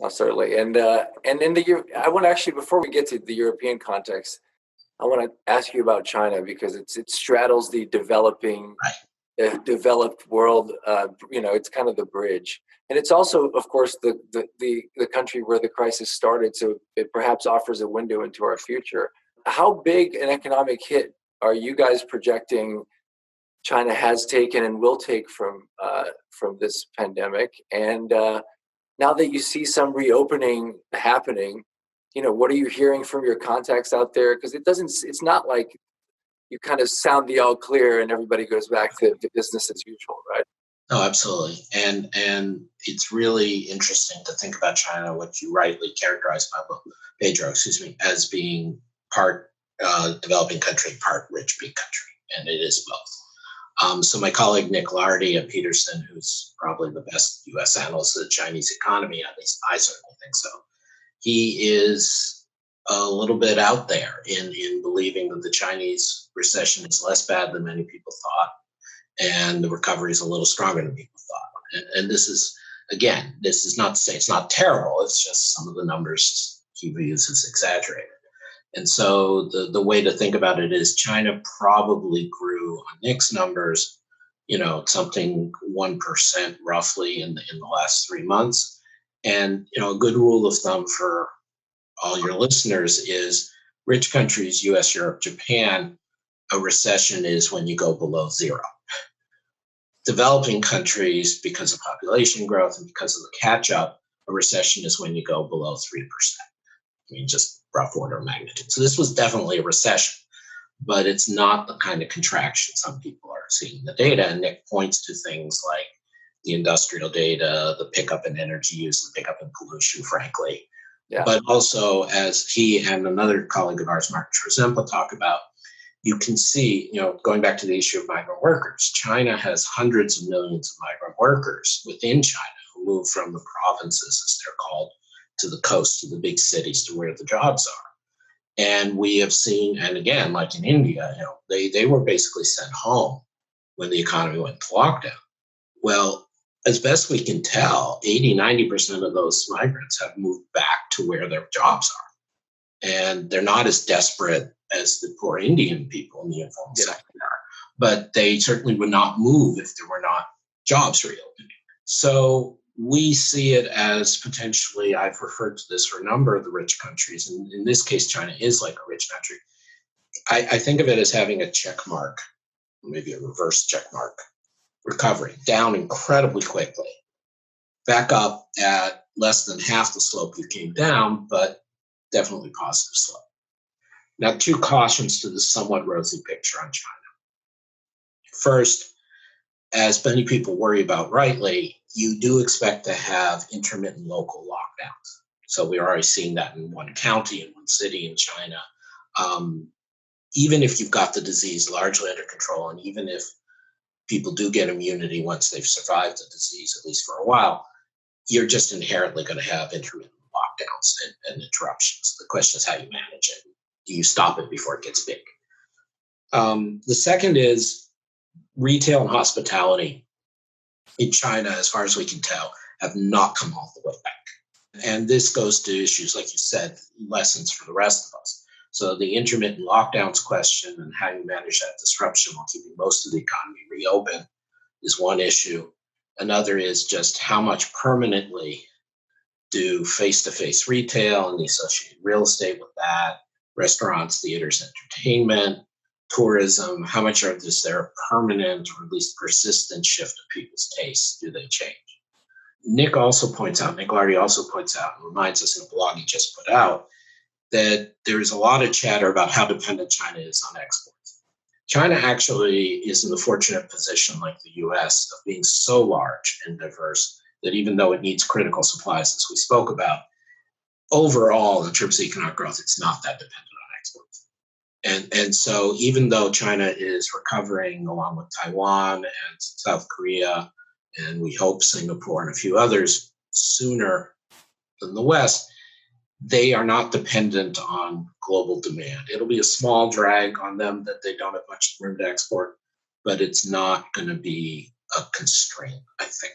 certainly. And in I want to actually, before we get to the European context, I want to ask you about China because it straddles the developed world. It's kind of the bridge, and it's also, of course, the country where the crisis started. So it perhaps offers a window into our future. How big an economic hit are you guys projecting China has taken and will take from this pandemic? And now that you see some reopening happening, what are you hearing from your contacts out there? Because it's not like you kind of sound the all clear and everybody goes back to business as usual, right? Oh, absolutely. And it's really interesting to think about China, what you rightly characterized, Pedro, as being part developing country, part rich big country. And it is both. So my colleague Nick Lardy at Peterson, who's probably the best U.S. analyst of the Chinese economy, at least I certainly think so, he is a little bit out there in believing that the Chinese recession is less bad than many people thought, and the recovery is a little stronger than people thought. And this is not to say it's not terrible, it's just some of the numbers he views as exaggerated. And so the way to think about it is China probably grew on Nick's numbers, something 1% roughly in the last 3 months. And, a good rule of thumb for all your listeners is rich countries, US, Europe, Japan, a recession is when you go below zero. Developing countries, because of population growth and because of the catch up, a recession is when you go below 3%. I mean, just rough order of magnitude. So this was definitely a recession, but it's not the kind of contraction some people are seeing in the data. And Nick points to things like the industrial data, the pickup in energy use, the pickup in pollution, frankly. Yeah. But also, as he and another colleague of ours, Mark Trzempa, talk about, you can see, going back to the issue of migrant workers, China has hundreds of millions of migrant workers within China who move from the provinces, as they're called, to the coast, to the big cities, to where the jobs are. And we have seen, and again, like in India, they were basically sent home when the economy went into lockdown. Well, as best we can tell, 80-90% of those migrants have moved back to where their jobs are. And they're not as desperate as the poor Indian people in the informal sector are, but they certainly would not move if there were not jobs reopening. So we see it as potentially, I've referred to this for a number of the rich countries, and in this case, China is like a rich country. I think of it as having a check mark, maybe a reverse check mark, recovery, down incredibly quickly, back up at less than half the slope you came down, but definitely positive slope. Now, two cautions to this somewhat rosy picture on China. First, as many people worry about rightly, you do expect to have intermittent local lockdowns. So we're already seeing that in one county, in one city in China. Even if you've got the disease largely under control, and even if people do get immunity once they've survived the disease, at least for a while, you're just inherently going to have intermittent lockdowns and interruptions. The question is how you manage it. Do you stop it before it gets big? The second is retail and hospitality in China, as far as we can tell, have not come all the way back. And this goes to issues, like you said, lessons for the rest of us. So the intermittent lockdowns question and how you manage that disruption while keeping most of the economy reopened is one issue. Another is just how much permanently do face-to-face retail and the associated real estate with that, restaurants, theaters, entertainment, tourism, how much is there a permanent or at least persistent shift of people's tastes? Do they change? Nick Lardy also points out and reminds us in a blog he just put out that there's a lot of chatter about how dependent China is on exports. China actually is in the fortunate position, like the US, of being so large and diverse that even though it needs critical supplies, as we spoke about, overall, in terms of economic growth, it's not that dependent on exports. And so even though China is recovering along with Taiwan and South Korea, and we hope Singapore and a few others sooner than the West, they are not dependent on global demand. It'll be a small drag on them that they don't have much room to export, but it's not going to be a constraint, I think.